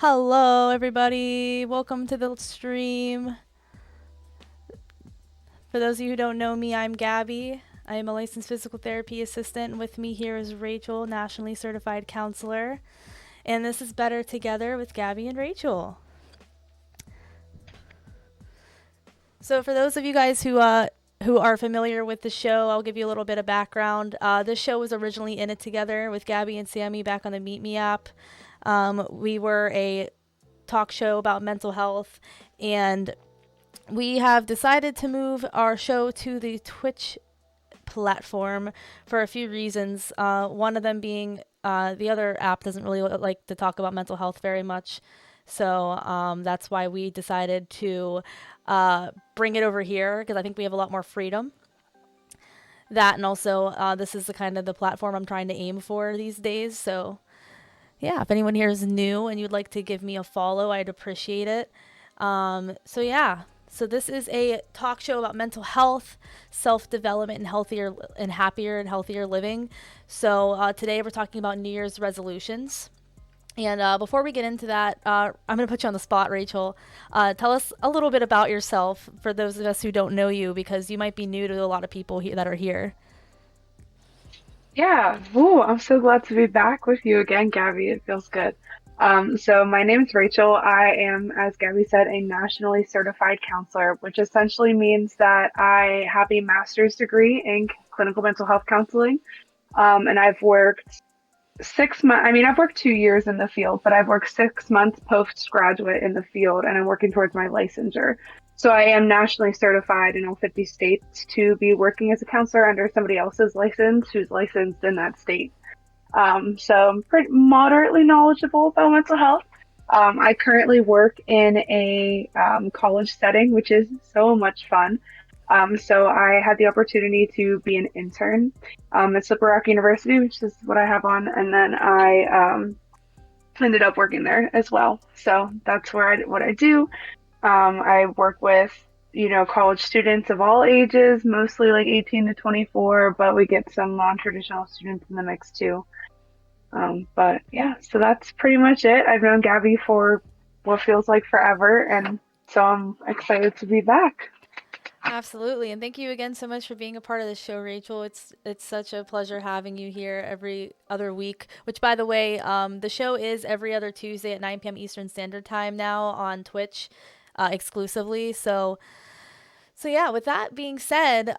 Hello, everybody. Welcome to the stream. For those of you who don't know me, I'm Gabby. I am a licensed physical therapy assistant. With me here is Rachel, nationally certified counselor. And this is Better Together with Gabby and Rachel. So, for those of you guys who are familiar with the show, I'll give you a little bit of background. This show was originally In It Together with Gabby and Sammy back on the Meet Me app. We were a talk show about mental health, and we have decided to move our show to the Twitch platform for a few reasons. One of them being the other app doesn't really like to talk about mental health very much. So that's why we decided to bring it over here because I think we have a lot more freedom. That and also this is the kind of the platform I'm trying to aim for these days. So yeah, if anyone here is new and you'd like to give me a follow, I'd appreciate it. So yeah, so this is a talk show about mental health, self-development, and healthier and happier and healthier living. So today we're talking about New Year's resolutions. And before we get into that, I'm going to put you on the spot, Rachel. Tell us a little bit about yourself for those of us who don't know you, because you might be new to a lot of people that are here. Yeah, ooh, I'm so glad to be back with you again, Gabby. It feels good. So my name is Rachel. I am, as Gabby said, a nationally certified counselor, which essentially means that I have a master's degree in clinical mental health counseling. And I've worked 6 months, I mean, I've worked 2 years in the field, but I've worked 6 months postgraduate in the field, and I'm working towards my licensure. So I am nationally certified in all 50 states to be working as a counselor under somebody else's license who's licensed in that state. So I'm pretty moderately knowledgeable about mental health. I currently work in a college setting, which is so much fun. So I had the opportunity to be an intern at Slippery Rock University, which is what I have on, and then I ended up working there as well. So that's what I do. I work with college students of all ages, mostly like 18 to 24, but we get some non-traditional students in the mix too. But yeah, so that's pretty much it. I've known Gabby for what feels like forever, and so I'm excited to be back. Absolutely, and thank you again so much for being a part of the show, Rachel. It's such a pleasure having you here every other week. Which, by the way, the show is every other Tuesday at 9 p.m. Eastern Standard Time now on Twitch, exclusively. So yeah. With that being said,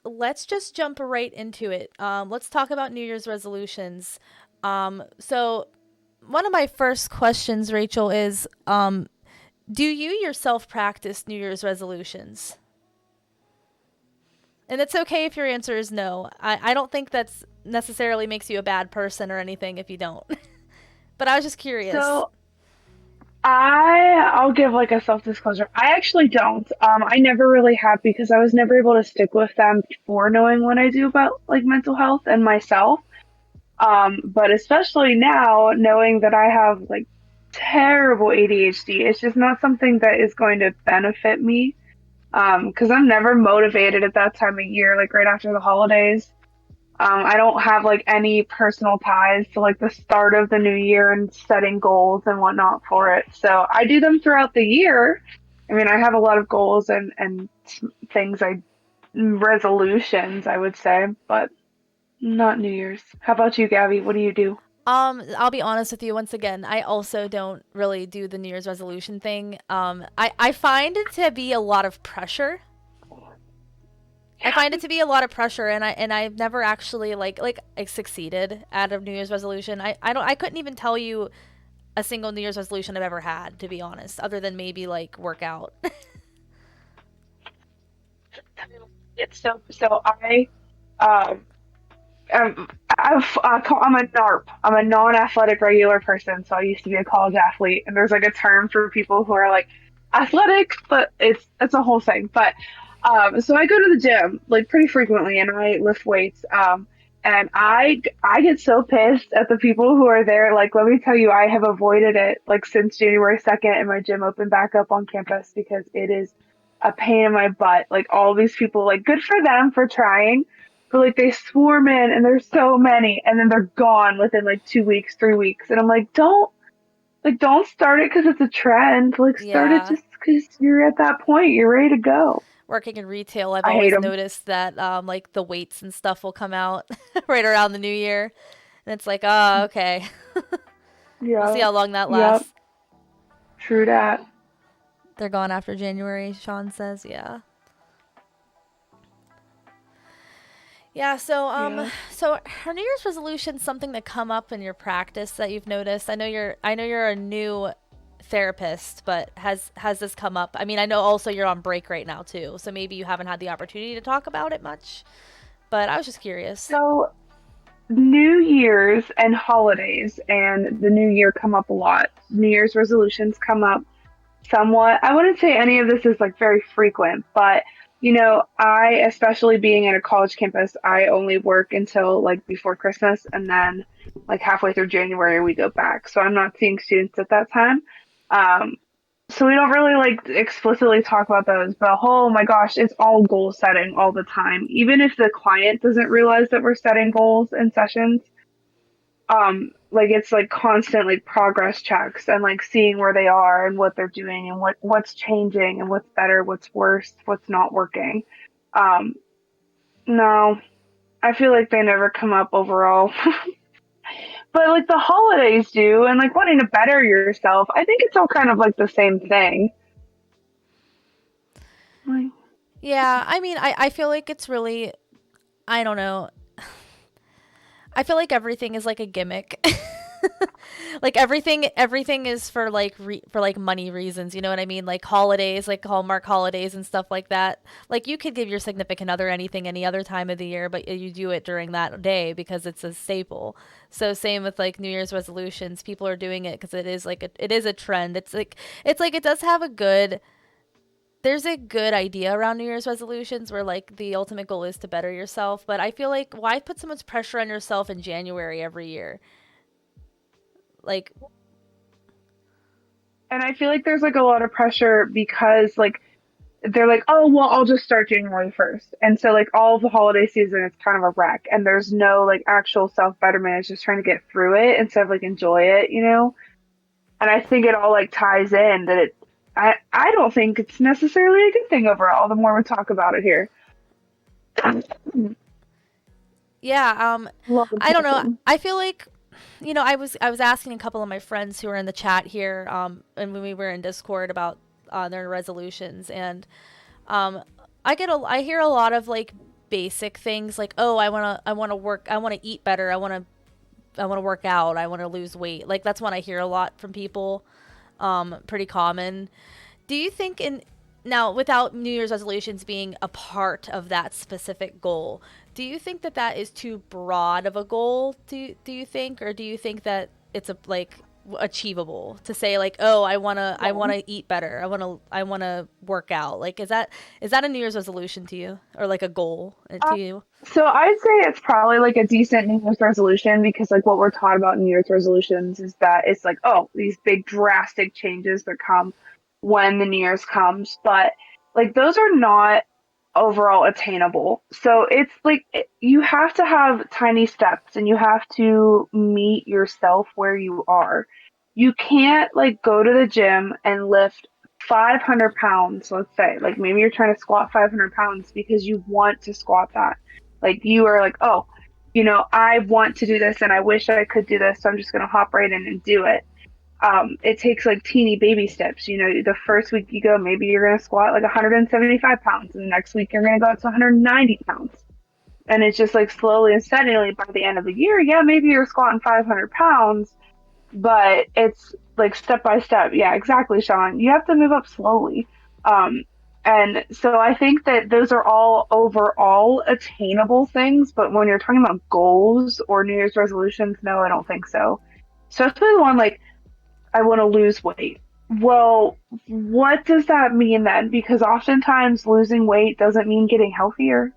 let's just jump right into it. Let's talk about New Year's resolutions. So one of my first questions, Rachel, is do you yourself practice New Year's resolutions? And it's okay if your answer is no. I don't think that's necessarily makes you a bad person or anything if you don't. But I was just curious. So I'll give like a self-disclosure. I actually don't. I never really have because I was never able to stick with them before knowing what I do about like mental health and myself. But especially now, knowing that I have like terrible ADHD, it's just not something that is going to benefit me. Because I'm never motivated at that time of year, like right after the holidays. I don't have like any personal ties to like the start of the new year and setting goals and whatnot for it. So I do them throughout the year. I mean, I have a lot of goals and things resolutions, I would say, but not New Year's. How about you, Gabby? What do you do? I'll be honest with you once again. I also don't really do the New Year's resolution thing. I find it to be a lot of pressure. I find it to be a lot of pressure, and I've never actually like succeeded at a New Year's resolution. I couldn't even tell you a single New Year's resolution I've ever had, to be honest, other than maybe like work out. It's so um I'm a NARP. I'm a non-athletic regular person. So I used to be a college athlete, and there's like a term for people who are like athletic, but it's a whole thing. But so I go to the gym like pretty frequently, and I lift weights. And I get so pissed at the people who are there. Like, let me tell you, I have avoided it like since January 2nd, and my gym opened back up on campus because it is a pain in my butt. Like all these people, like good for them for trying, but like they swarm in and there's so many and then they're gone within like 2 weeks, 3 weeks. And I'm like, don't Like, don't start it because it's a trend. Like, start it Yeah. just because you're at that point. You're ready to go. Working in retail, I've I hate always them. noticed that like the weights and stuff will come out right around the new year. And it's like, oh, okay. We'll see Yeah. how long that Yep. lasts. True that. They're gone after January, Sean says. Yeah. Yeah, Yeah. so are New Year's resolutions something that come up in your practice that you've noticed? I know you're a new therapist, but has this come up? I mean, I know also you're on break right now too, so maybe you haven't had the opportunity to talk about it much, but I was just curious. So, New Year's and holidays and the new year come up a lot. New Year's resolutions come up somewhat. I wouldn't say any of this is like very frequent, but I, especially being in a college campus, I only work until like before Christmas and then like halfway through January we go back. So I'm not seeing students at that time. Um, so we don't really like explicitly talk about those, but oh my gosh, it's all goal setting all the time. Even if the client doesn't realize that we're setting goals in sessions, like it's like constant like progress checks and like seeing where they are and what they're doing and what's changing and what's better, what's worse, what's not working. Um, no, I feel like they never come up overall. But like the holidays do and like wanting to better yourself, I think it's all kind of like the same thing. Like, Yeah, I mean, I feel like it's really, I don't know. I feel like everything is like a gimmick. Like everything is for like for like money reasons, you know what I mean? Like holidays, like Hallmark holidays and stuff like that. Like you could give your significant other anything any other time of the year, but you do it during that day because it's a staple. So same with like New Year's resolutions. People are doing it because it is like it is a trend. It's like it does have a good there's a good idea around New Year's resolutions where like the ultimate goal is to better yourself, but I feel like why put so much pressure on yourself in January every year? Like, and I feel like there's like a lot of pressure because like they're like, oh, well, I'll just start January 1st. And so, like, all of the holiday season is kind of a wreck. And there's no, like, actual self betterment. It's just trying to get through it instead of, like, enjoy it. And I think it all, like, ties in that I don't think it's necessarily a good thing overall, the more we talk about it here. yeah, Love the I don't know. person. I feel like, I was asking a couple of my friends who are in the chat here, and when we were in Discord about their resolutions, and um, I hear a lot of like basic things like, oh, I wanna work, I wanna eat better, I wanna work out, I wanna lose weight. Like that's one I hear a lot from people, pretty common. Do you think in now without New Year's resolutions being a part of that specific goal, do you think that that is too broad of a goal? Do you think, or do you think that it's a like achievable to say like, oh, I Well, wanna eat better, I wanna work out? Like, is that a New Year's resolution to you, or like a goal uh, to you? so I'd say it's probably like a decent New Year's resolution because like what we're taught about New Year's resolutions is that it's like, oh, these big drastic changes that come when the New Year's comes, but like those are not overall attainable. So it's like you have to have tiny steps and you have to meet yourself where you are. You can't like go to the gym and lift 500 pounds, let's say. Like maybe you're trying to squat 500 pounds because you want to squat that. Like you are like, oh, I want to do this and I wish I could do this. So I'm just going to hop right in and do it. It takes like teeny baby steps. The first week you go, maybe you're going to squat like 175 pounds, and the next week you're going to go up to 190 pounds. And it's just like slowly and steadily by the end of the year, yeah, maybe you're squatting 500 pounds, but it's like step by step. Yeah, exactly, Sean. You have to move up slowly. Um, and so I think that those are all overall attainable things, but when you're talking about goals or New Year's resolutions, no, I don't think so. Especially the one like I want to lose weight. Well, what does that mean then? Because oftentimes losing weight doesn't mean getting healthier.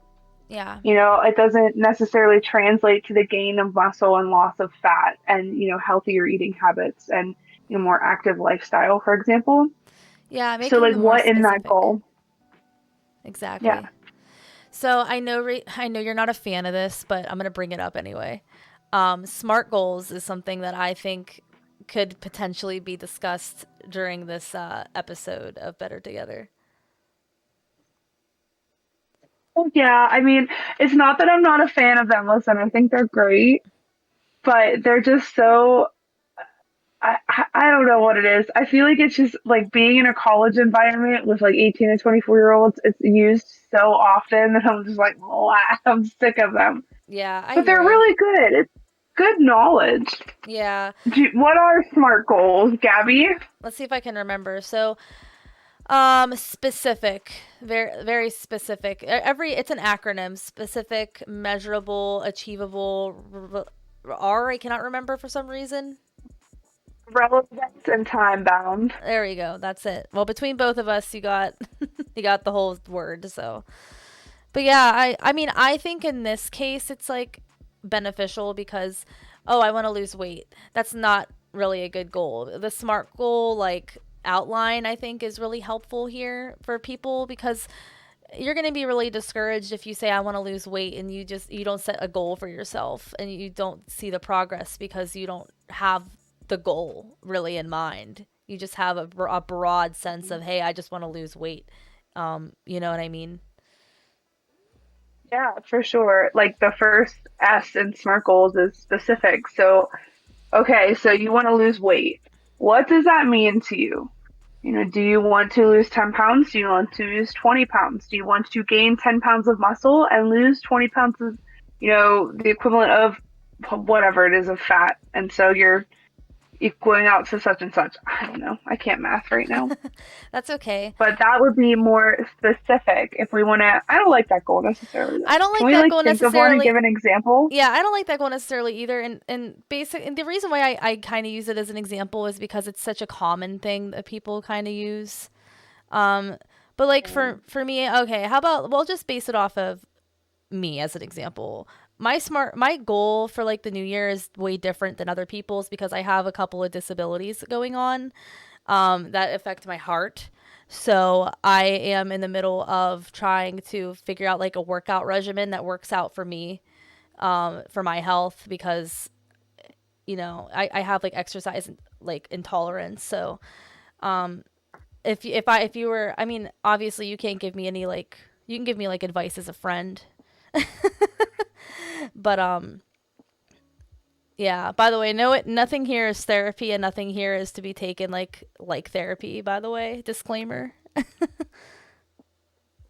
Yeah. It doesn't necessarily translate to the gain of muscle and loss of fat and, healthier eating habits and, more active lifestyle, for example. Yeah, So, making like, them more what in that specific. goal? Yeah. Exactly. So I know you're not a fan of this, but I'm gonna bring it up anyway. Smart goals is something that I think could potentially be discussed during this episode of Better Together. Oh, yeah, I mean, it's not that I'm not a fan of them. Listen, I think they're great, but they're just so I don't know what it is. I feel like it's just like being in a college environment with like 18 and 24-year-olds. It's used so often that I'm just like, I'm sick of them. Yeah, I But hear they're you. really good. It's good knowledge. Yeah. What are SMART goals, Gabby? Let's see if I can remember. So, specific, very very specific. Every it's an acronym: specific, measurable, achievable. R I cannot remember for some reason. Relevance and time bound. There you go. That's it. Well, between both of us, you got you got the whole word. So, but yeah, I mean, I think in this case, it's like beneficial because, oh, I want to lose weight. That's not really a good goal. The SMART goal, like outline, I think is really helpful here for people because you're going to be really discouraged if you say I want to lose weight and you don't set a goal for yourself and you don't see the progress because you don't have the goal really in mind. You just have a broad sense of, hey, I just want to lose weight. You know what I mean? Yeah, for sure. Like the first S in SMART goals is specific. So, okay, so you want to lose weight. What does that mean to you? Do you want to lose 10 pounds? Do you want to lose 20 pounds? Do you want to gain 10 pounds of muscle and lose 20 pounds of, the equivalent of whatever it is of fat? And so you're equaling out to such and such. I don't know. I can't math right now. That's okay. But that would be more specific if we want to. I don't like that goal necessarily, though. I don't Can like we that like goal think of one and necessarily. give an example? Yeah, I don't like that goal necessarily either. And the reason why I kind of use it as an example is because it's such a common thing that people kind of use. Um, but like Mm. for me, okay, how about we'll just base it off of me as an example. My goal for like the new year is way different than other people's because I have a couple of disabilities going on that affect my heart. So I am in the middle of trying to figure out like a workout regimen that works out for me, for my health because I have like exercise like intolerance. So if you were, I mean, obviously you can't give me any like, you can give me like advice as a friend, but yeah, by the way, no, nothing here is therapy and nothing here is to be taken like therapy, by the way. Disclaimer.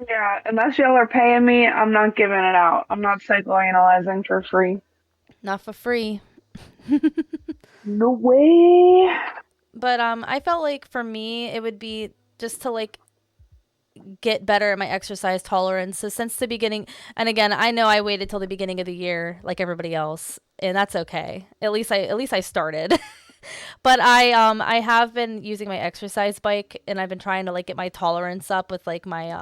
Yeah, unless y'all are paying me, I'm not giving it out. I'm not psychoanalyzing for free. Not for free. No way. But I felt like for me it would be just to like get better at my exercise tolerance. So since the beginning, and again, I know I waited till the beginning of the year like everybody else, and that's okay. At least I started. But I have been using my exercise bike and I've been trying to like get my tolerance up with like my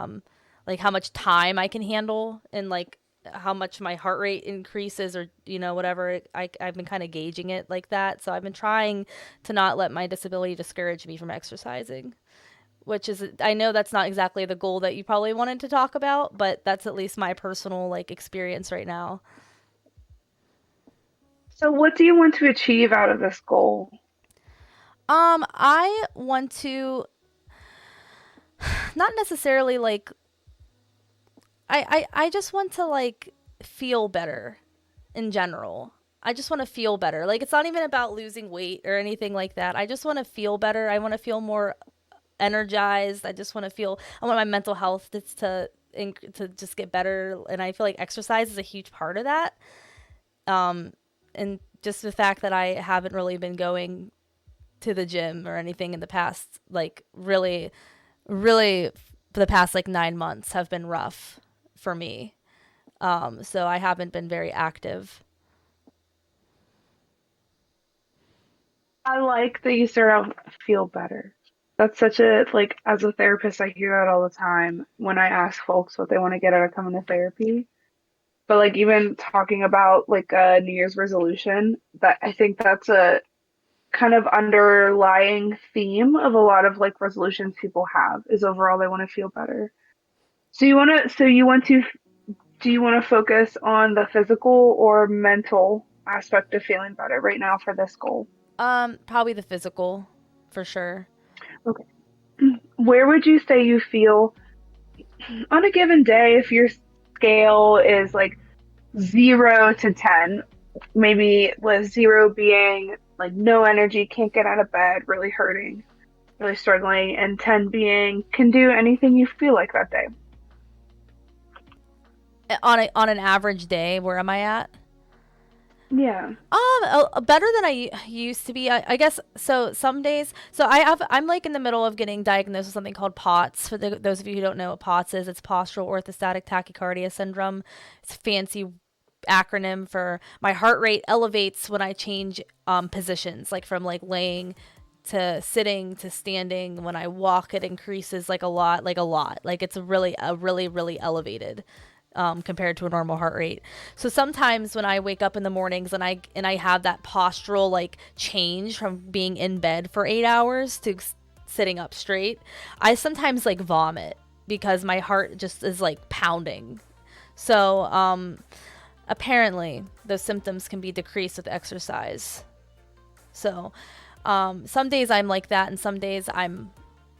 like how much time I can handle and like how much my heart rate increases or whatever. I've been kind of gauging it like that. So I've been trying to not let my disability discourage me from exercising, which is, I know that's not exactly the goal that you probably wanted to talk about, but that's at least my personal like experience right now. So, what do you want to achieve out of this goal? I want to not necessarily like I just want to like feel better in general. I just want to feel better. Like it's not even about losing weight or anything like that. I just want to feel better. I want to feel more energized. I just want to feel. I want my mental health to just get better. And I feel like exercise is a huge part of that. And just the fact that I haven't really been going to the gym or anything in the past, like really, for the past like 9 months have been rough for me. So I haven't been very active. I like that you start out feel better. That's such a, like, as a therapist, I hear that all the time when I ask folks what they want to get out of coming to therapy. But, like, even talking about, like, a New Year's resolution, that I think that's a kind of underlying theme of a lot of, like, resolutions people have is overall they want to feel better. So you want to, do you want to focus on the physical or mental aspect of feeling better right now for this goal? Probably the physical, for sure. Okay. Where would you say you feel on a given day if your scale is like 0 to 10, maybe with zero being like no energy, can't get out of bed, really hurting, really struggling, and 10 being can do anything you feel like that day? On an average day, where am I at? Yeah. Better than used to be. I guess so. Some days, so I'm like in the middle of getting diagnosed with something called POTS. For those of you who don't know what POTS is, it's postural orthostatic tachycardia syndrome. It's a fancy acronym for my heart rate elevates when I change positions, like from like laying to sitting to standing. When I walk, it increases like a lot, like a lot. Like it's really elevated compared to a normal heart rate. So sometimes when I wake up in the mornings and I have that postural like change from being in bed for 8 hours to sitting up straight, I sometimes like vomit because my heart just is like pounding. So apparently those symptoms can be decreased with exercise. So some days I'm like that, and some days I'm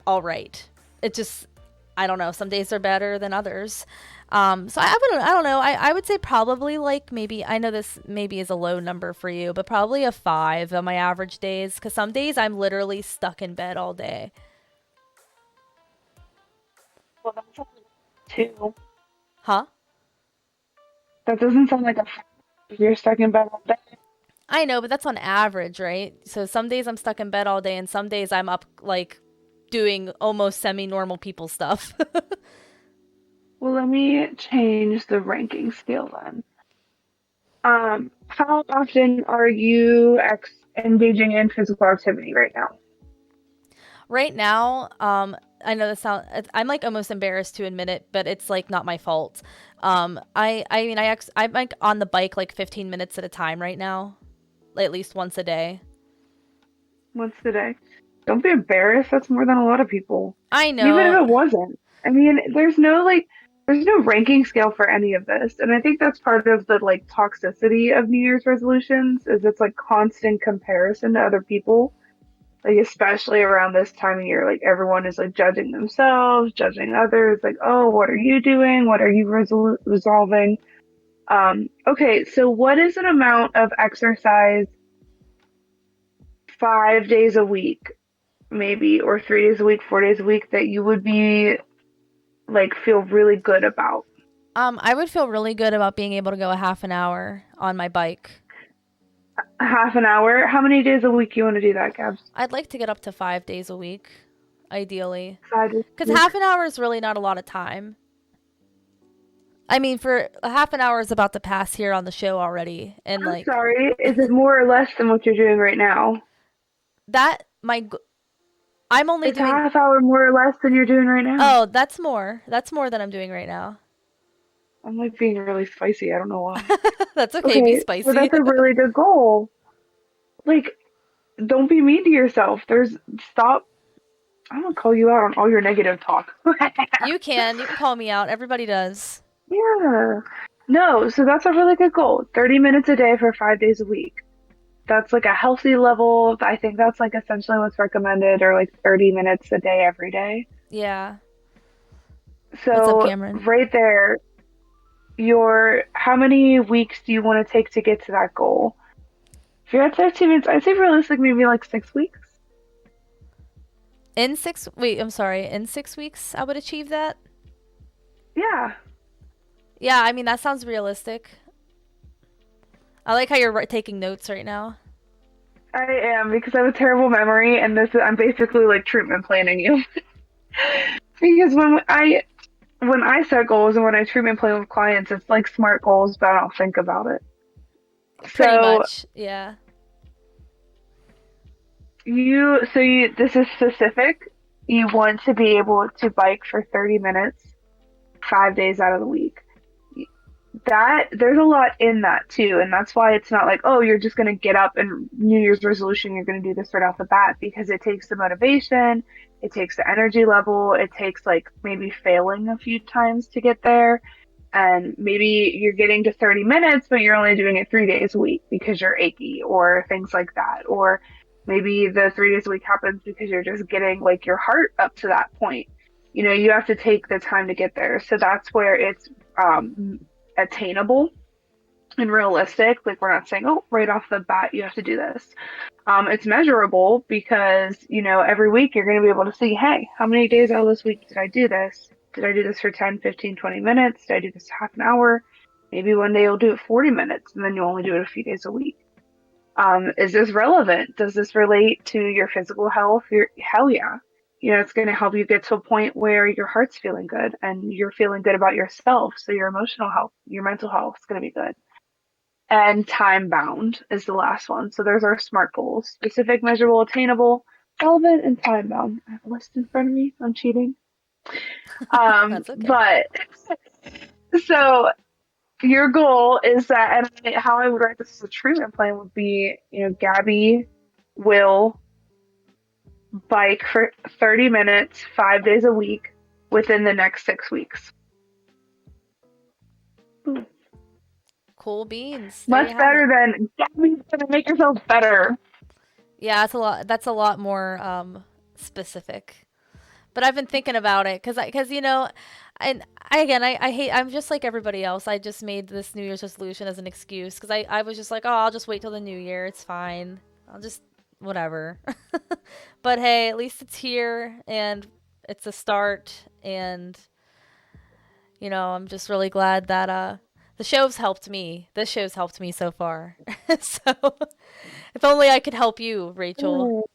all right. It just, I don't know. Some days are better than others. So I don't know. I would say probably like maybe, I know this maybe is a low number for you, but probably a 5 on my average days. Because some days I'm literally stuck in bed all day. Well, that's only two. Huh? That doesn't sound like a if you're stuck in bed all day. I know, but that's on average, right? So some days I'm stuck in bed all day, and some days I'm up like doing almost semi-normal people stuff. Well, let me change the ranking scale then. How often are you engaging in physical activity right now? Right now, I know this sound. I'm like almost embarrassed to admit it, but it's like not my fault. I mean, I'm like on the bike like 15 minutes at a time right now, like, at least once a day. Once a day. Don't be embarrassed. That's more than a lot of people. I And even if know. it wasn't, I mean, there's no ranking scale for any of this. And I think that's part of the like toxicity of New Year's resolutions is it's like constant comparison to other people. Like especially around this time of year, like everyone is like judging themselves, judging others, like, oh, what are you doing? What are you resolving? Okay, so what is an amount of exercise 5 days a week, maybe, or 3 days a week, 4 days a week that you would be like feel really good about? I would feel really good about being able to go a half an hour on my bike. Half an hour? How many days a week you want to do that, Gabs? I'd like to get up to 5 days a week, ideally, 5 days a because week. half an hour is really not a lot of time. I mean, for a half an hour is about to pass here on the show already, and I'm like sorry. Is it more or less than what you're doing right now? that, I'm only It's a doing. half hour more or less than you're doing right now. Oh, that's more. That's more than I'm doing right now. I'm like being really spicy. I don't know why. That's okay. Be Okay, so spicy. that's a really good goal. Like, don't be mean to yourself. Stop. I'm gonna call you out on all your negative talk. You can. You can call me out. Everybody does. Yeah. No, so that's a really good goal. 30 minutes a day for 5 days a week. That's like a healthy level. I think that's like essentially what's recommended, or like 30 minutes a day every day. Yeah. What's up, So Cameron? right there, how many weeks do you want to take to get to that goal? If you're at 13 minutes, I'd say realistic, maybe like 6 weeks. Wait, I'm sorry. In 6 weeks, I would achieve that. Yeah, Yeah, I mean, that sounds realistic. I like how you're taking notes right now. I am because I have a terrible memory, and I'm basically like treatment planning you. Because when I set goals and when I treatment plan with clients, it's like smart goals, but I don't think about it. Pretty So much. Yeah. this is specific. You want to be able to bike for 30 minutes, 5 days out of the week. That there's a lot in that too, and that's why it's not like, oh, you're just gonna get up and New Year's resolution, you're gonna do this right off the bat, because it takes the motivation, it takes the energy level, it takes like maybe failing a few times to get there, and maybe you're getting to 30 minutes, but you're only doing it 3 days a week because you're achy or things like that, or Maybe the 3 days a week happens because you're just getting like your heart up to that point. You have to take the time to get there. So that's where it's attainable and realistic. Like we're not saying, oh, right off the bat, you have to do this. It's measurable because, every week you're going to be able to see, hey, how many days out of this week did I do this? Did I do this for 10, 15, 20 minutes? Did I do this half an hour? Maybe one day you'll do it 40 minutes and then you'll only do it a few days a week. Is this relevant? Does this relate to your physical health? Hell yeah. It's going to help you get to a point where your heart's feeling good and you're feeling good about yourself. So your emotional health, your mental health is going to be good. And time bound is the last one. So there's our SMART goals: specific, measurable, attainable, relevant, and time bound. I have a list in front of me. I'm cheating. That's okay. But so your goal is that, and how I would write this as a treatment plan would be, Gabby will bike for 30 minutes, 5 days a week within the next 6 weeks. Cool beans. There you Much have it. better than Gabby's gonna make yourself better. Yeah, that's a lot more specific. But I've been thinking about it because and I hate, I'm just like everybody else. I just made this New Year's resolution as an excuse because I was just like, oh, I'll just wait till the new year. It's fine. I'll just whatever. But hey, at least it's here and it's a start, and I'm just really glad that the show's helped me. This show's helped me so far. So if only I could help you, Rachel.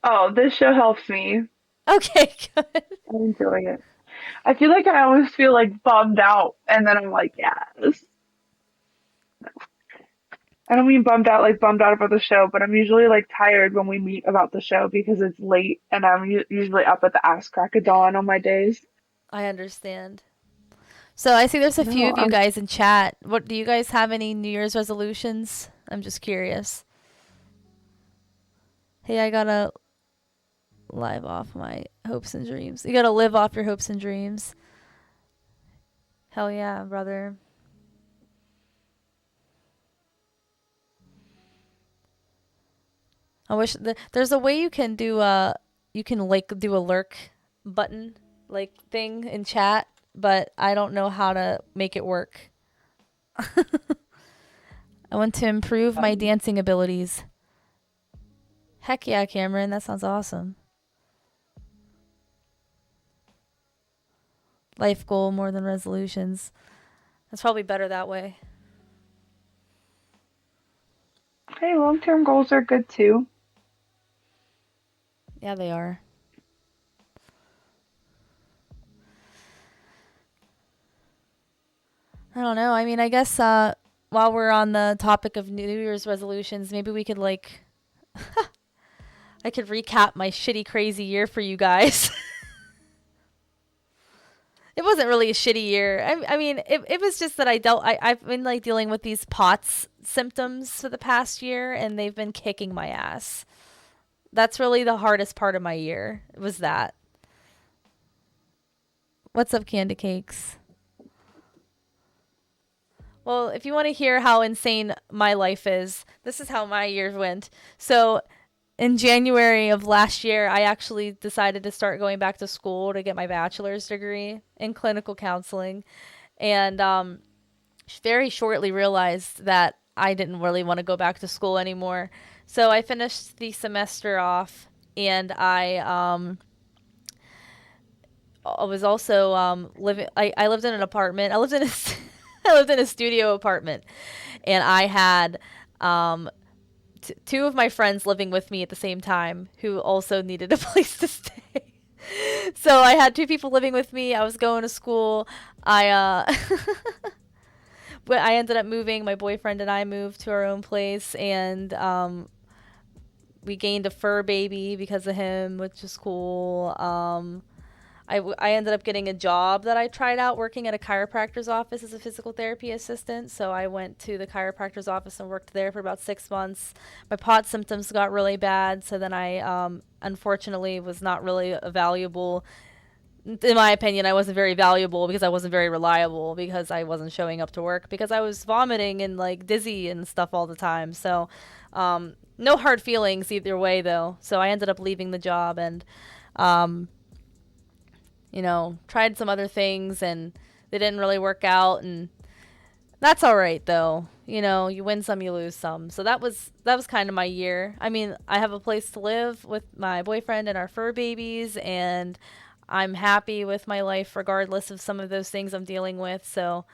Oh, this show helps me. Okay, good. I enjoy it. I feel like I always feel like bummed out, and then I'm like, yes. I don't mean bummed out like bummed out about the show, but I'm usually like tired when we meet about the show because it's late, and I'm usually up at the ass crack of dawn on my days. I understand. So I see there's a few No, of you guys in chat. What do you guys have any New Year's resolutions? I'm just curious. Hey, I gotta live off my hopes and dreams. You gotta live off your hopes and dreams. Hell yeah, brother. I wish there's a way you can like do a lurk button like thing in chat, but I don't know how to make it work. I want to improve my dancing abilities. Heck yeah, Cameron, that sounds awesome. Life goal more than resolutions. That's probably better that way. hey, long-term goals are good too. Yeah, they are. I don't know. I mean, I guess while we're on the topic of New Year's resolutions, maybe we could like I could recap my shitty crazy year for you guys. It wasn't really a shitty year. I mean, it was just that I've been like dealing with these POTS symptoms for the past year, and they've been kicking my ass. That's really the hardest part of my year. It was that. What's up, Candy Cakes? Well, if you want to hear how insane my life is, this is how my year went. So, in January of last year, I actually decided to start going back to school to get my bachelor's degree in clinical counseling. And very shortly realized that I didn't really want to go back to school anymore. So I finished the semester off, and I was also living. I lived in an apartment. I lived in a I lived in a studio apartment, and I had two of my friends living with me at the same time who also needed a place to stay. So I had two people living with me. I was going to school. But I ended up moving. My boyfriend and I moved to our own place, and we gained a fur baby because of him, which is cool. I ended up getting a job that I tried out working at a chiropractor's office as a physical therapy assistant. So I went to the chiropractor's office and worked there for about 6 months. My pot symptoms got really bad, so then I unfortunately was not really a valuable in my opinion, I wasn't very valuable because I wasn't very reliable because I wasn't showing up to work because I was vomiting and like dizzy and stuff all the time. So, no hard feelings either way though. So I ended up leaving the job and, um, tried some other things and they didn't really work out, and that's all right though. You win some, you lose some. So that was kind of my year. I mean, I have a place to live with my boyfriend and our fur babies, and I'm happy with my life regardless of some of those things I'm dealing with. So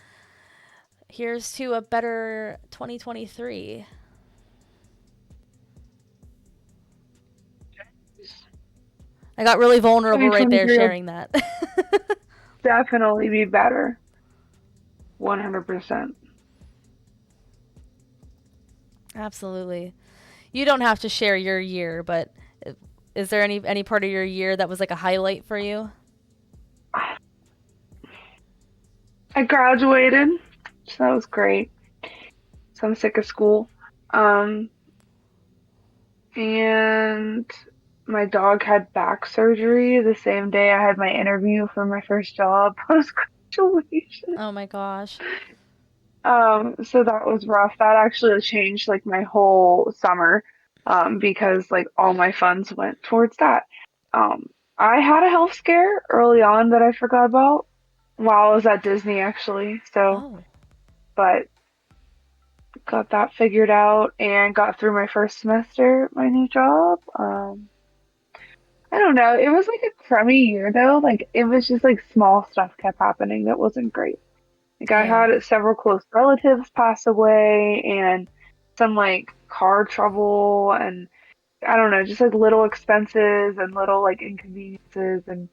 here's to a better 2023. I got really vulnerable right there 2023 will sharing that. definitely be better. 100%. Absolutely. You don't have to share your year, but is there any part of your year that was like a highlight for you? I graduated, so that was great. So I'm sick of school. Um, and my dog had back surgery the same day I had my interview for my first job post graduation. Oh my gosh. So that was rough. That actually changed like my whole summer, because like all my funds went towards that. I had a health scare early on that I forgot about while I was at Disney actually. So, Oh. but got that figured out and got through my first semester at my new job. I don't know. It was like a crummy year though. Like it was just like small stuff kept happening that wasn't great. Like I Yeah. had several close relatives pass away and some like car trouble and I don't know, just like little expenses and little like inconveniences. And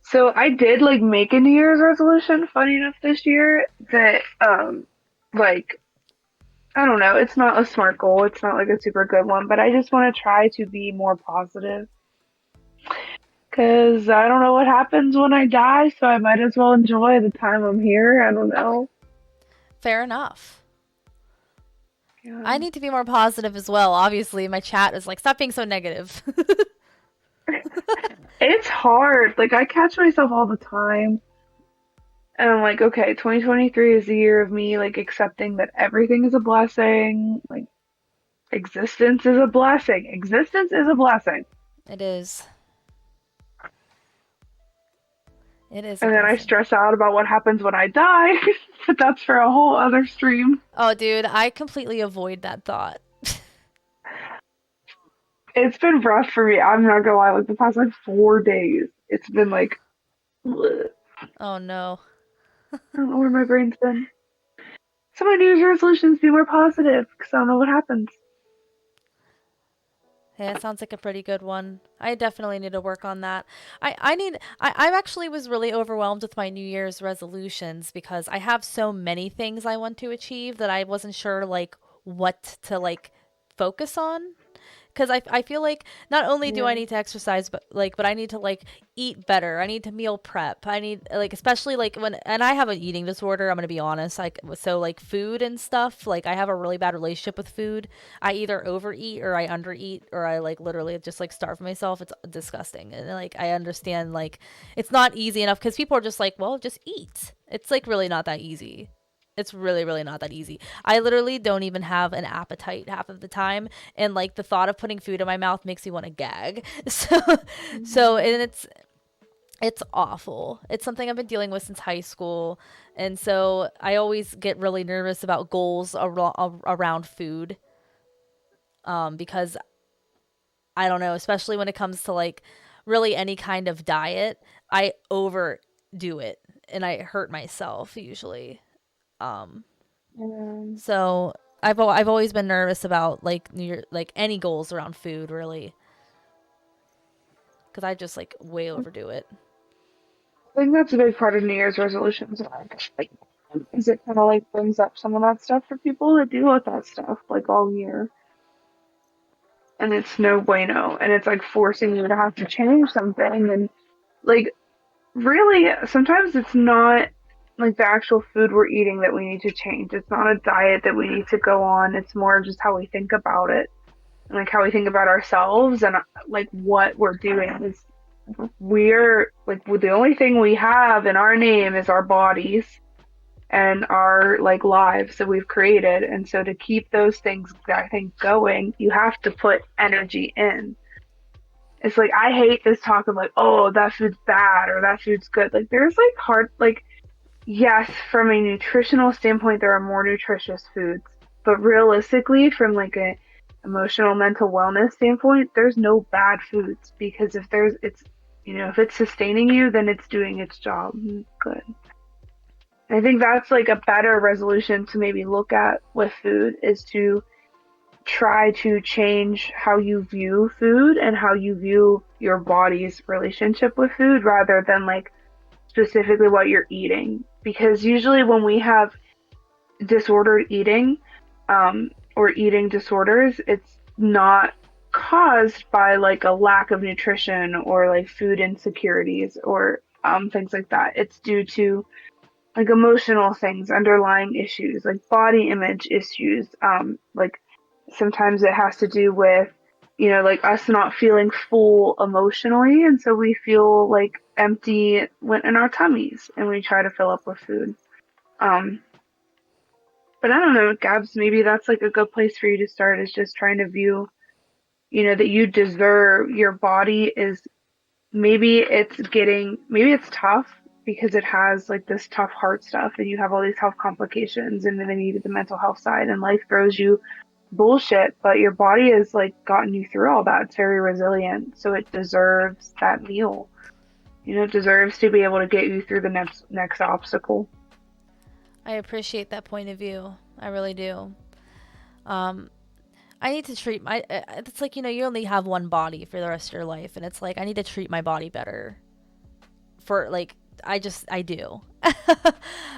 so I did like make a New Year's resolution, funny enough, this year that like I don't know, it's not a smart goal, it's not like a super good one, but I just want to try to be more positive because I don't know what happens when I die, so I might as well enjoy the time I'm here. I don't know. Fair enough. Yeah. I need to be more positive as well. Obviously, my chat is like, stop being so negative. It's hard. Like I catch myself all the time. And I'm like, okay, 2023 is the year of me like accepting that everything is a blessing. Like existence is a blessing. Existence is a blessing. It is. It is a And then I blessing. stress out about what happens when I die, but that's for a whole other stream. Oh, dude, I completely avoid that thought. It's been rough for me. I'm not gonna lie, like the past like 4 days, it's been like ugh. Oh no. I don't know where my brain's been. So my New Year's resolutions be more positive because I don't know what happens. Yeah, it sounds like a pretty good one. I definitely need to work on that. I actually was really overwhelmed with my New Year's resolutions because I have so many things I want to achieve that I wasn't sure like what to like focus on. Because I feel like not only do I Yeah. need to exercise, but I need to like eat better. I need to meal prep. I need like especially like when and I have an eating disorder. I'm gonna be honest. Like so like food and stuff. Like I have a really bad relationship with food. I either overeat or I undereat or I like literally just like starve myself. It's disgusting. And like I understand like it's not easy enough because people are just like, well, just eat. It's like really not that easy. It's really, really not that easy. I literally don't even have an appetite half of the time, and like the thought of putting food in my mouth makes me want to gag. So Mhm. and it's awful. It's something I've been dealing with since high school, and so I always get really nervous about goals around food, because I don't know, especially when it comes to like really any kind of diet, I overdo it and I hurt myself usually. Um, Um, So I've always been nervous about like like any goals around food really because I just like way overdo it. I think that's a big part of New Year's resolutions. Like, is it kind of like brings up some of that stuff for people that deal with that stuff like all year, and it's no bueno, and it's like forcing you to have to change something, and like really, sometimes it's not like the actual food we're eating that we need to change. It's not a diet that we need to go on. It's more just how we think about it and like how we think about ourselves and like what we're doing is. we're like the only thing we have in our name is our bodies and our like lives that we've created. And so to keep those things, I think, going, you have to put energy in. It's like I hate this talk of like, oh, that food's bad or that food's good. Like there's like hard like yes, from a nutritional standpoint there are more nutritious foods. But realistically, from like a emotional mental wellness standpoint, there's no bad foods because if there's it's if it's sustaining you, then it's doing its job. Good. And I think that's like a better resolution to maybe look at with food is to try to change how you view food and how you view your body's relationship with food rather than like specifically what you're eating. Because usually when we have disordered eating or eating disorders, it's not caused by like a lack of nutrition or like food insecurities or things like that. It's due to like emotional things, underlying issues, like body image issues. Like sometimes it has to do with, like us not feeling full emotionally, and so we feel like empty in our tummies, and we try to fill up with food. Um, but I don't know, Gabs, maybe that's like a good place for you to start is just trying to view, that you deserve your body is maybe it's tough because it has like this tough heart stuff and you have all these health complications and then maybe the mental health side and life throws you bullshit, but your body has like gotten you through all that. It's very resilient, so it deserves that meal. It deserves to be able to get you through the next obstacle. I appreciate that point of view. I really do. Um, I need to treat my. It's like you only have one body for the rest of your life, and it's like I need to treat my body better. For like, I do,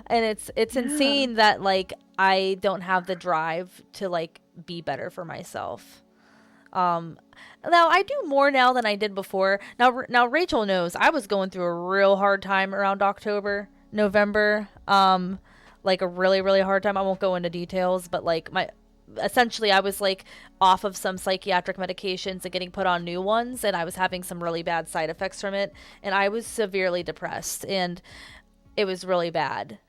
and it's Yeah. insane that like I don't have the drive to like be better for myself. Um, Now I do more now than I did before. Now Rachel knows I was going through a real hard time around October, November. Like a really really hard time. I won't go into details, but like my essentially I was like off of some psychiatric medications and getting put on new ones, and I was having some really bad side effects from it, and I was severely depressed, and it was really bad.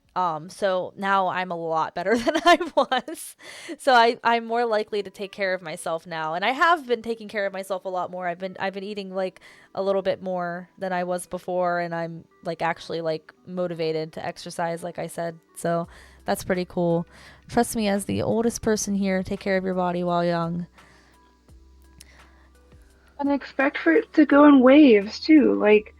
So now I'm a lot better than I was. So I'm more likely to take care of myself now. And I have been taking care of myself a lot more. I've been eating like a little bit more than I was before, and I'm like actually like motivated to exercise, like I said. So that's pretty cool. Trust me, as the oldest person here, take care of your body while young. And expect for it to go in waves too. Like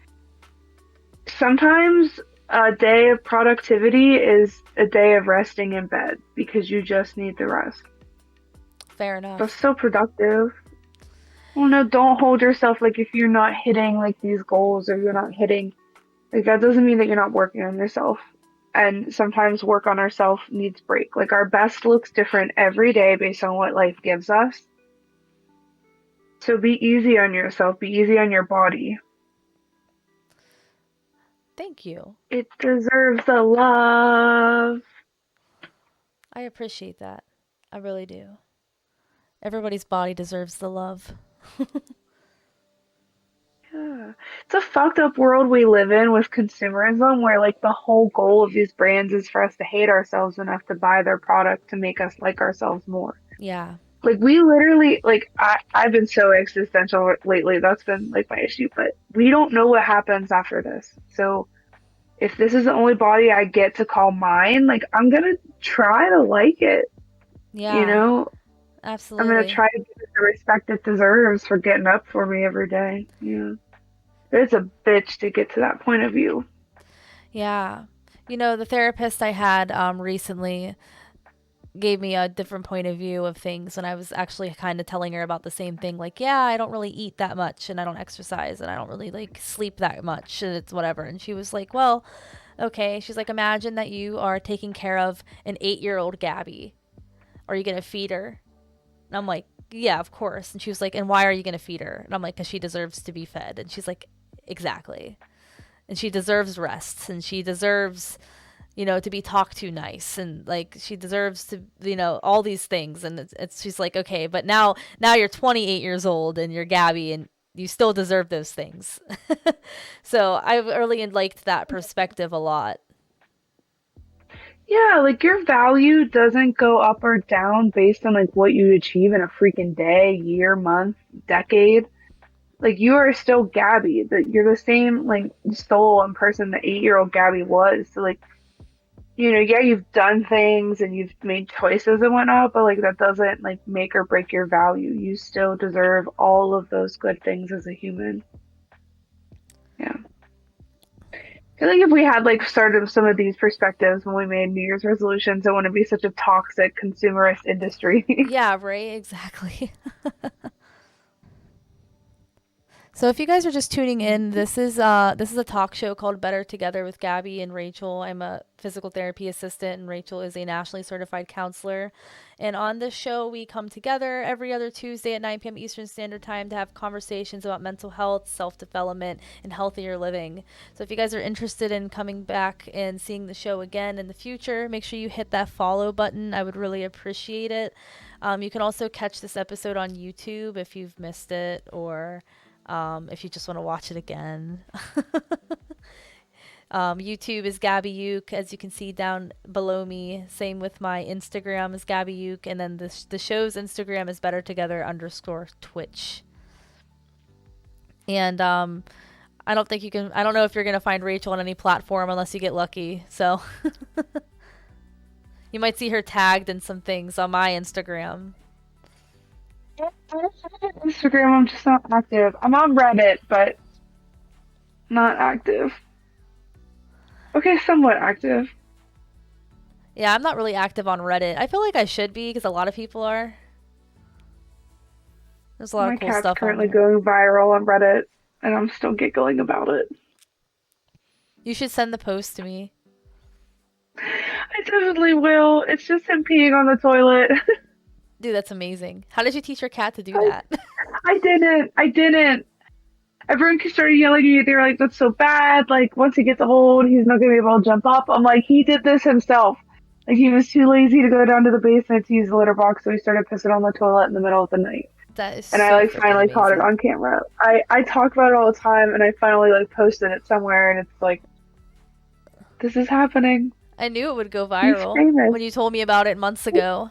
sometimes a day of productivity is a day of resting in bed because you just need the rest. Fair That's enough. so productive. Well, no, don't hold yourself like if you're not hitting like these goals or you're not hitting like that doesn't mean that you're not working on yourself. And sometimes work on ourselves needs break. Like our best looks different every day based on what life gives us. So be easy on yourself, be easy on your body. Thank you. It deserves the love. I appreciate that. I really do. Everybody's body deserves the love. Yeah. It's a fucked up world we live in with consumerism where like the whole goal of these brands is for us to hate ourselves enough to buy their product to make us like ourselves more. Yeah. Like we literally like I've been so existential lately. That's been like my issue, but we don't know what happens after this. So if this is the only body I get to call mine, like I'm gonna try to like it, you Yeah. know? I'm gonna Absolutely. try to give it the respect it deserves for getting up for me every day. Yeah. It's a bitch to get to that point of view. Yeah. The therapist I had recently gave me a different point of view of things when I was actually kind of telling her about the same thing. Like, yeah, I don't really eat that much and I don't exercise and I don't really like sleep that much and it's whatever. And she was like, well, okay. She's like, imagine that you are taking care of an 8-year-old Gabby. Are you going to feed her? And I'm like, yeah, of course. And she was like, and why are you going to feed her? And I'm like, because she deserves to be fed. And she's like, exactly. And she deserves rest and she deserves to be talked to nice and like she deserves to all these things and it's she's like okay but now you're 28 years old and you're Gabby and you still deserve those things. So I really liked that perspective a lot. Yeah, like your value doesn't go up or down based on like what you achieve in a freaking day, year, month, decade. Like you are still Gabby. That you're the same like soul and person that 8-year-old Gabby was. So like, yeah, you've done things and you've made choices and whatnot, but like that doesn't like make or break your value. You still deserve all of those good things as a human. Yeah. I feel like if we had like sort of some of these perspectives when we made New Year's resolutions, it wouldn't be such a toxic consumerist industry. Yeah, right, exactly. So if you guys are just tuning in, this is a talk show called Better Together with Gabby and Rachel. I'm a physical therapy assistant and Rachel is a nationally certified counselor. And on this show, we come together every other Tuesday at 9 p.m. Eastern Standard Time to have conversations about mental health, self-development, and healthier living. So if you guys are interested in coming back and seeing the show again in the future, make sure you hit that follow button. I would really appreciate it. You can also catch this episode on YouTube if you've missed it, or if you just want to watch it again. YouTube is Gabby Uke, as you can see down below me. Same with my Instagram is Gabby Uke, and then the show's Instagram is Better Together _ Twitch. And I don't think you can. I don't know if you're gonna find Rachel on any platform unless you get lucky. So you might see her tagged in some things on my Instagram. Instagram, I'm just not active. I'm on Reddit, but not active. Okay, somewhat active. Yeah, I'm not really active on Reddit. I feel like I should be because a lot of people are. There's a lot My of cool cat's stuff on currently there. going viral on Reddit, and I'm still giggling about it. You should send the post to me. I definitely will. It's just him peeing on the toilet. Dude, that's amazing. How did you teach your cat to do I, that? I didn't. I didn't. Everyone started yelling at me. They were like, "That's so bad. Like, once he gets old, he's not gonna be able to jump up." I'm like, he did this himself. Like, he was too lazy to go down to the basement to use the litter box, so he started pissing on the toilet in the middle of the night. That is And I so like freaking finally caught it amazing. on camera. I talk about it all the time, and I finally like posted it somewhere, and it's like, this is happening. I knew it would go He's viral famous. when you told me about it months ago.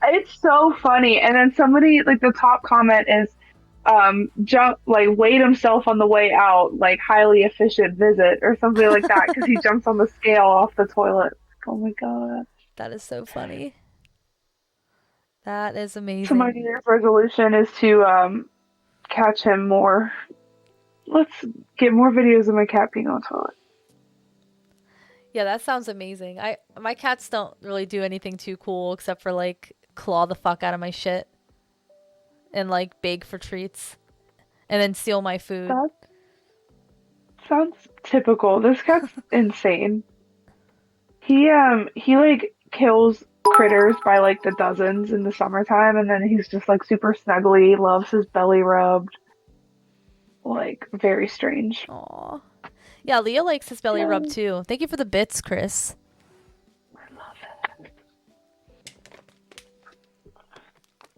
It's so funny. And then somebody like the top comment is jump like weighed himself on the way out, like highly efficient visit or something like that because he jumps on the scale off the toilet. Oh my god. That is so funny. That is So my New amazing. Year's resolution is to catch him more. Let's get more videos of my cat peeing on the toilet. Yeah, that sounds amazing. My cats don't really do anything too cool except for like claw the fuck out of my shit and like beg for treats and then steal my food. That sounds typical. This cat's insane. He like kills critters by like the dozens in the summertime, and then he's just like super snuggly, loves his belly rubbed, like very strange. Aw. Yeah, Leah likes his belly rub Yeah, too. Thank you for the bits, Chris. I love it.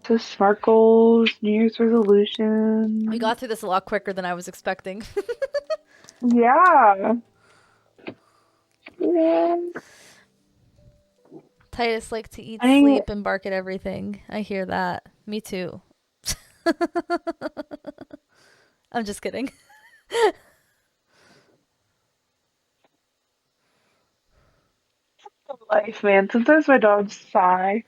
So smart goals, New Year's We resolution. got through this a lot quicker than I was expecting. Yeah. Yeah. Titus like to eat, Finding sleep, and bark at everything. I hear that. Me too. I'm just kidding. life, man. Sometimes my dogs sigh.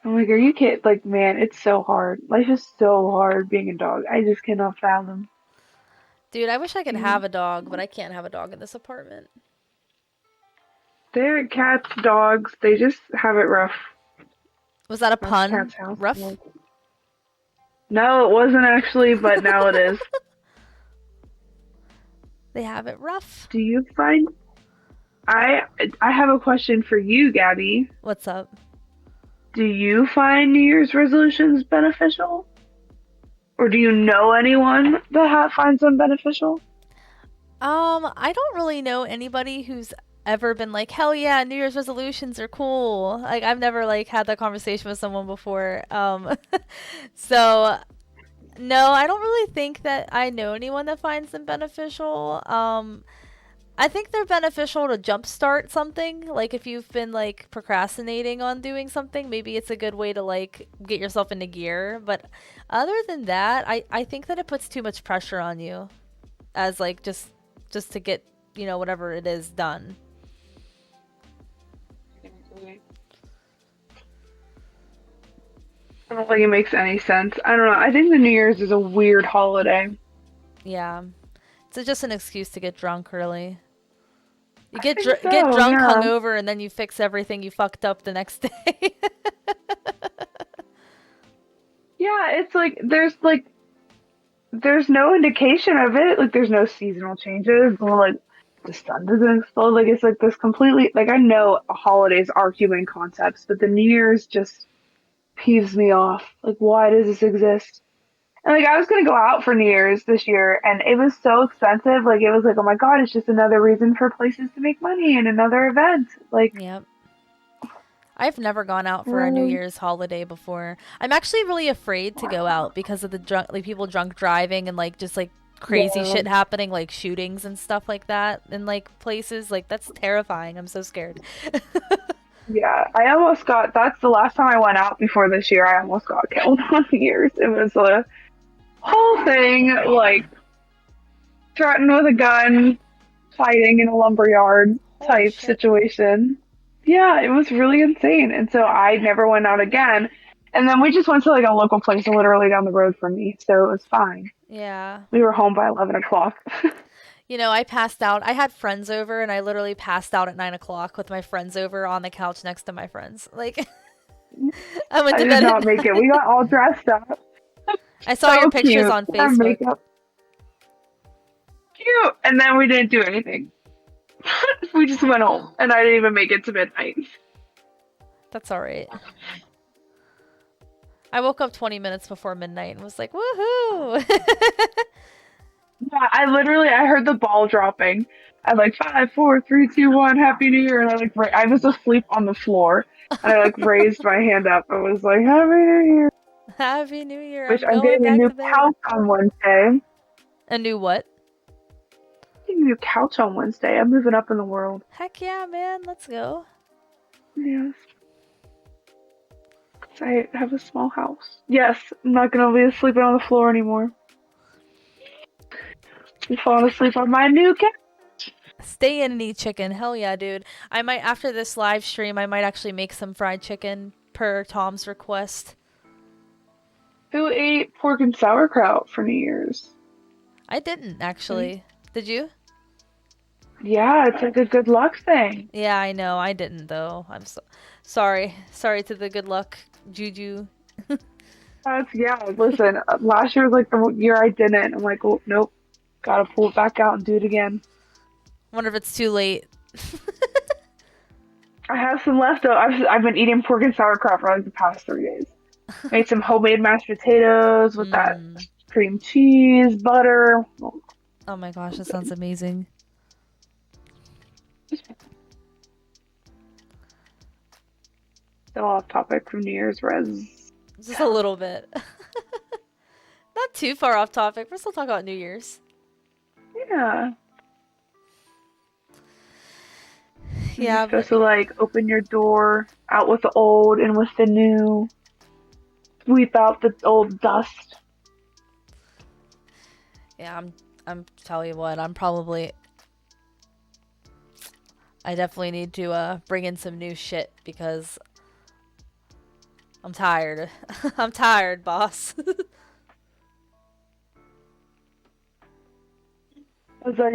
I'm like, are you kidding? Like, man, it's so hard. Life is so hard being a dog. I just cannot fathom. Dude, I wish I could being- have a dog, but I can't have a dog in this apartment. They're cats, dogs. They just have it rough. Was that a That's pun? cat's house. Rough? No, it wasn't actually, but now it is. They have it rough. Do you find I I have a question for you, Gabby. What's up? Do you find New Year's resolutions beneficial? Or do you know anyone that finds them beneficial? I don't really know anybody who's ever been like, hell yeah, New Year's resolutions are cool. Like I've never like had that conversation with someone before. So No, I don't really think that I know anyone that finds them beneficial. I think they're beneficial to jumpstart something. Like if you've been like procrastinating on doing something, maybe it's a good way to like get yourself into gear. But other than that, I think that it puts too much pressure on you as like just to get, whatever it is done. I don't think it makes any sense. I don't know. I think the New Year's is a weird holiday. Yeah. It's just an excuse to get drunk, really. You I think get so, drunk, yeah. hungover, and then you fix everything you fucked up the next day. Yeah, it's like there's no indication of it. Like there's no seasonal changes or like the sun doesn't explode. Like it's like this completely like I know holidays are human concepts, but the New Year's just peeves me off. Like why does this exist? And like I was gonna go out for New Year's this year and it was so expensive. Like it was like, oh my God, it's just another reason for places to make money and another event. Like Yep. I've never gone out for a New really? Year's holiday before. I'm actually really afraid to go out because of the drunk, like people drunk driving and like just like crazy Yeah. shit happening, like shootings and stuff like that in like places. Like that's terrifying. I'm so scared. Yeah, I almost got. That's the last time I went out before this year. I almost got killed on New Year's. It was a whole thing, like threatened with a gun, fighting in a lumberyard Holy type shit. situation. Yeah, it was really insane. And so I never went out again. And then we just went to like a local place literally down the road from me. So it was fine. Yeah. We were home by 11 o'clock. I passed out. I had friends over and I literally passed out at 9 o'clock with my friends over on the couch next to my friends. Like, I went I to did bed not at make it. We got all dressed up. I saw your So pictures cute. on Our Facebook. makeup. Cute. And then we didn't do anything. We just went home. And I didn't even make it to midnight. That's all right. I woke up 20 minutes before midnight and was like, woohoo! Yeah, I heard the ball dropping. I like 5, 4, 3, 2, 1, Happy New Year, and I was asleep on the floor, and I like raised my hand up and was like Happy New Year. Happy New Year. Which I'm I'm going getting a back new to bed. couch on Wednesday. A new what? Getting a new couch on Wednesday. I'm moving up in the world. Heck yeah, man. Let's go. Yes, 'cause I have a small house. Yes, I'm not gonna be sleeping on the floor anymore. I'm falling asleep on my new couch. Stay in and eat chicken. Hell yeah, dude. I might, after this live stream, I might actually make some fried chicken per Tom's request. Who ate pork and sauerkraut for New Year's? I didn't, Hmm? actually. Did you? Yeah, it's like a good luck thing. Yeah, I know. I didn't, though. I'm sorry. Sorry to the good luck juju. Yeah, listen, last year was like the year I didn't. I'm like, oh, nope, gotta pull it back out and do it again. Wonder if it's too late. I have some leftover. I've been eating pork and sauerkraut for like the past 3 days. Made some homemade mashed potatoes with that Mm. cream cheese, butter. Oh my gosh, that sounds amazing. Still off topic from New Year's res. Just a little bit. Not too far off topic. We're still talking about New Year's. Yeah, you're Yeah, but supposed to like open your door out with the old and with the new. Sweep out the old dust. yeah, I'm tell you what, I definitely need to bring in some new shit because I'm tired. I'm tired, boss. Was that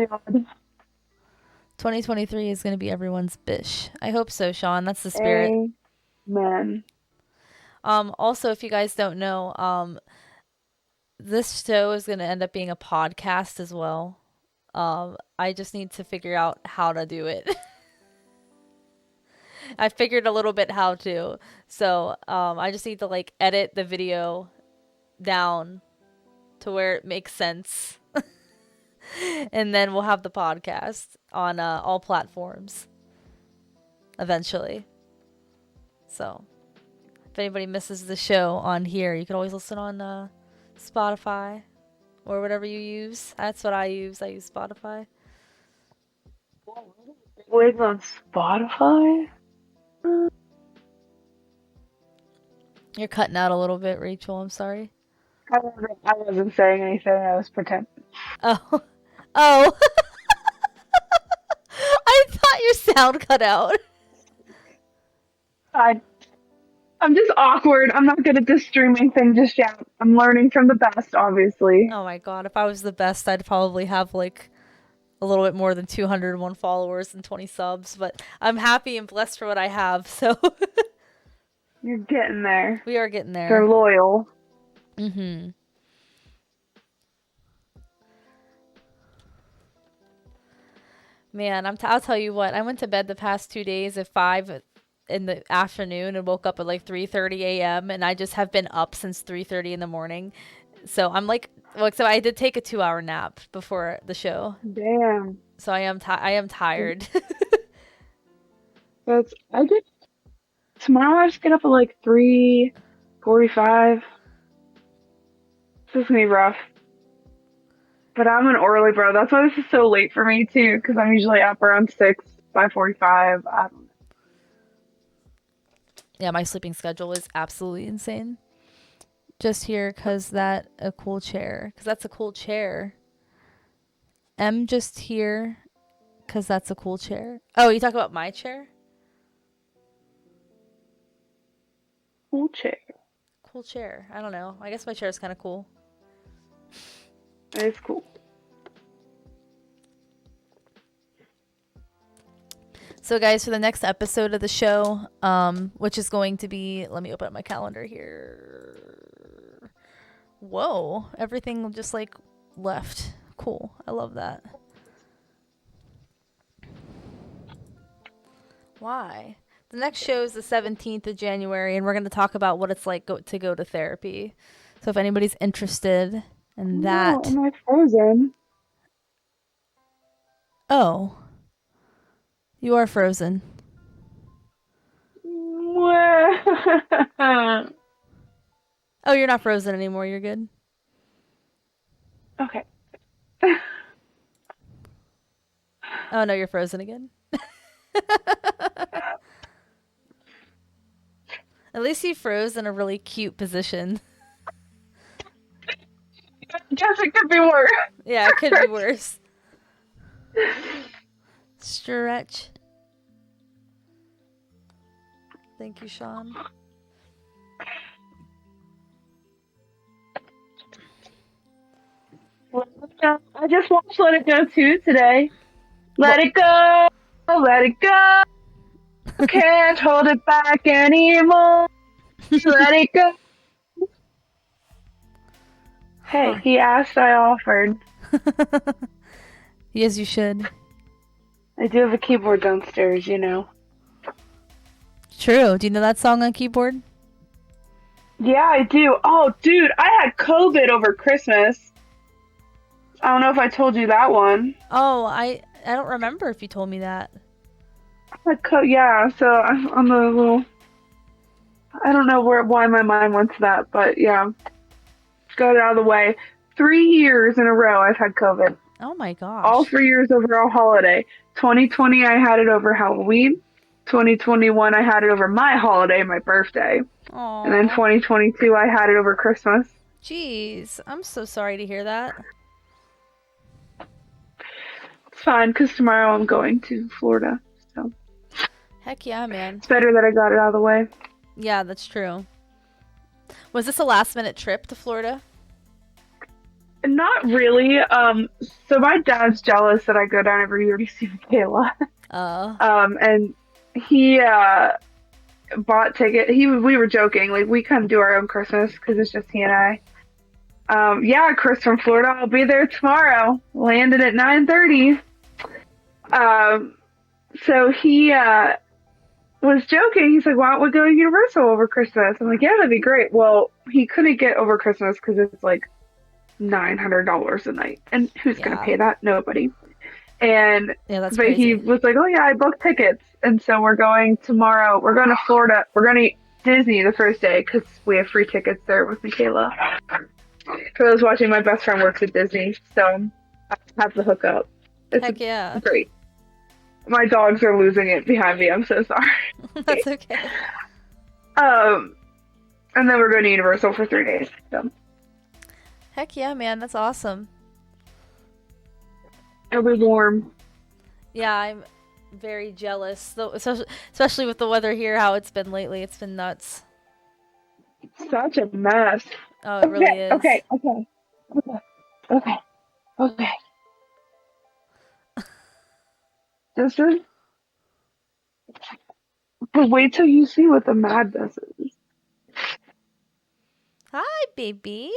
2023 is going to be everyone's bish. I hope so, Sean. That's the spirit. Amen. Also, if you guys don't know, this show is going to end up being a podcast as well. I just need to figure out how to do it. I figured a little bit how to. So, I just need to like edit the video down to where it makes sense. And then we'll have the podcast on all platforms eventually. So, if anybody misses the show on here, you can always listen on Spotify or whatever you use. That's what I use. I use Spotify. Wigs on Spotify? You're cutting out a little bit, Rachel. I'm sorry. I wasn't saying anything. I was pretending. Oh. Oh. I thought your sound cut out. I'm just awkward. I'm not good at this streaming thing just yet. I'm learning from the best, obviously. Oh my god, if I was the best, I'd probably have like a little bit more than 201 followers and 20 subs, but I'm happy and blessed for what I have, so You're getting there. we are getting there. They're loyal. Mm-hmm. Man, I'll tell you what, I went to bed the past 2 days at 5 in the afternoon and woke up at like 3:30 a.m. and I just have been up since 3:30 in the morning. So I'm like, well, so I did take a 2-hour nap before the show. Damn. So I am tired. I did tomorrow. I just get up at like 3:45. This is gonna be rough. But I'm an early bro. That's why this is so late for me too, because I'm usually up around 6, 5:45. I don't know. Yeah, my sleeping schedule is absolutely insane. Just here because that's a cool chair. M just here because that's a cool chair. Oh, you talk about my chair? Cool chair. Cool chair. I don't know. I guess my chair is kind of cool. It's cool. So guys, for the next episode of the show, which is going to be, let me open up my calendar here. Whoa, everything just like left. Cool. I love that. Why? The next show is the 17th of January, and we're going to talk about what it's like to go to therapy. So if anybody's interested in that. Oh, am I frozen? Oh. You are frozen. Mwah. Oh, you're not frozen anymore. You're good. Okay. Oh, no, you're frozen again. At least you froze in a really cute position. Guess it could be worse. Yeah, it could be worse. Stretch. Thank you, Sean. I just watched Let It Go 2 today. Let it go, let it go. Can't hold it back anymore. Let it go. Hey, he asked, I offered. Yes, you should. I do have a keyboard downstairs, you know. True. Do you know that song on keyboard? Yeah, I do. Oh, dude, I had COVID over Christmas. I don't know if I told you that one. Oh, I don't remember if you told me that. Yeah, so I'm a little... I don't know why my mind went to that, but yeah. Got it out of the way. 3 years in a row I've had COVID. Oh my gosh. All 3 years over a holiday. 2020 I had it over Halloween. 2021 I had it over my holiday, my birthday. Aww. And then 2022 I had it over Christmas. Jeez, I'm so sorry to hear that. It's fine, because tomorrow I'm going to Florida. So Heck yeah, man. it's better that I got it out of the way. Yeah, that's true. Was this a last minute trip to Florida? Not really. So my dad's jealous that I go down every year to see Michaela. And he bought ticket. We were joking, like we kind of do our own Christmas because it's just he and I. Yeah, Chris from Florida. I'll be there tomorrow. Landed at 9:30. So he was joking. He's like, "Why don't we go to Universal over Christmas?" I'm like, "Yeah, that'd be great." Well, he couldn't get over Christmas because it's like $900 a night, and who's gonna pay that? Nobody. And yeah, that's but crazy. he was like, "Oh yeah, I booked tickets," and so we're going tomorrow. We're going to Florida. We're going to Disney the first day because we have free tickets there with Michaela. For those watching, my best friend works at Disney, so I have the hookup. It's Heck yeah. great. My dogs are losing it behind me. I'm so sorry. That's okay. Um, and then we're going to Universal for 3 days. So Heck yeah, man. That's awesome. it'll be warm. Yeah, I'm very jealous, though, especially with the weather here, how it's been lately. It's been nuts. Such a mess. Oh, it really is. Okay, okay, okay. This is. But wait till you see what the madness is. Hi, baby.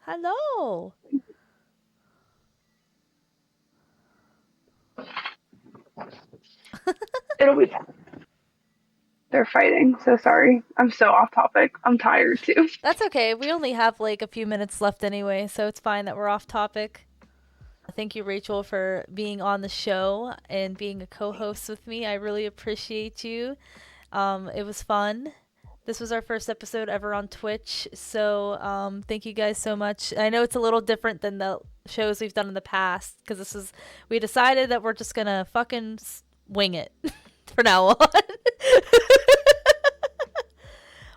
Hello. It'll be. They're fighting. So sorry. I'm so off topic. I'm tired too. That's okay. We only have like a few minutes left anyway, so it's fine that we're off topic. Thank you, Rachel, for being on the show and being a co-host with me. I really appreciate you. It was fun. This was our first episode ever on Twitch, so thank you guys so much. I know it's a little different than the shows we've done in the past because we decided that we're just gonna fucking wing it for now on.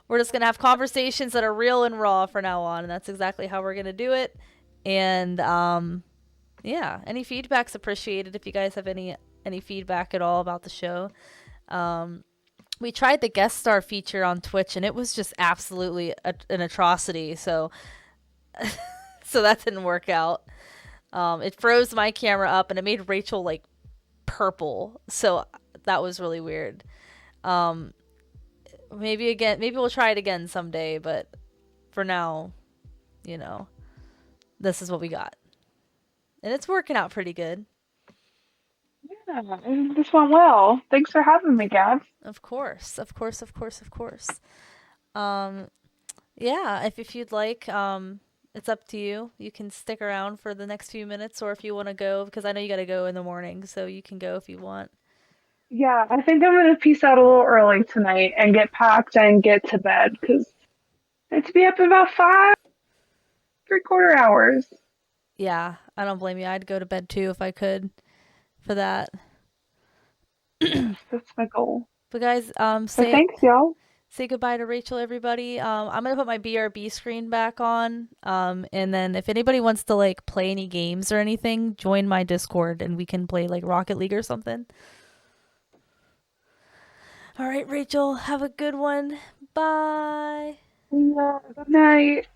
We're just gonna have conversations that are real and raw for now on, and that's exactly how we're gonna do it. And yeah, any feedback's appreciated if you guys have any feedback at all about the show. We tried the guest star feature on Twitch and it was just absolutely an atrocity. So so that didn't work out. It froze my camera up and it made Rachel like purple. So that was really weird. Maybe we'll try it again someday, but for now, you know, this is what we got. And it's working out pretty good. Yeah, this went well. Thanks for having me, Gab. Of course, of course, of course, of course. Um, yeah, if you'd like, it's up to you. You can stick around for the next few minutes, or if you want to go, because I know you got to go in the morning, so you can go if you want. Yeah, I think I'm gonna peace out a little early tonight and get packed and get to bed because I have to be up in about 5 3/4 hours. Yeah, I don't blame you. I'd go to bed too if I could for that. That's my goal. But guys, But thanks, y'all. say goodbye to Rachel, everybody. I'm gonna put my BRB screen back on. And then if anybody wants to like play any games or anything, join my Discord and we can play like Rocket League or something. All right, Rachel, have a good one. Bye. Yeah, good night.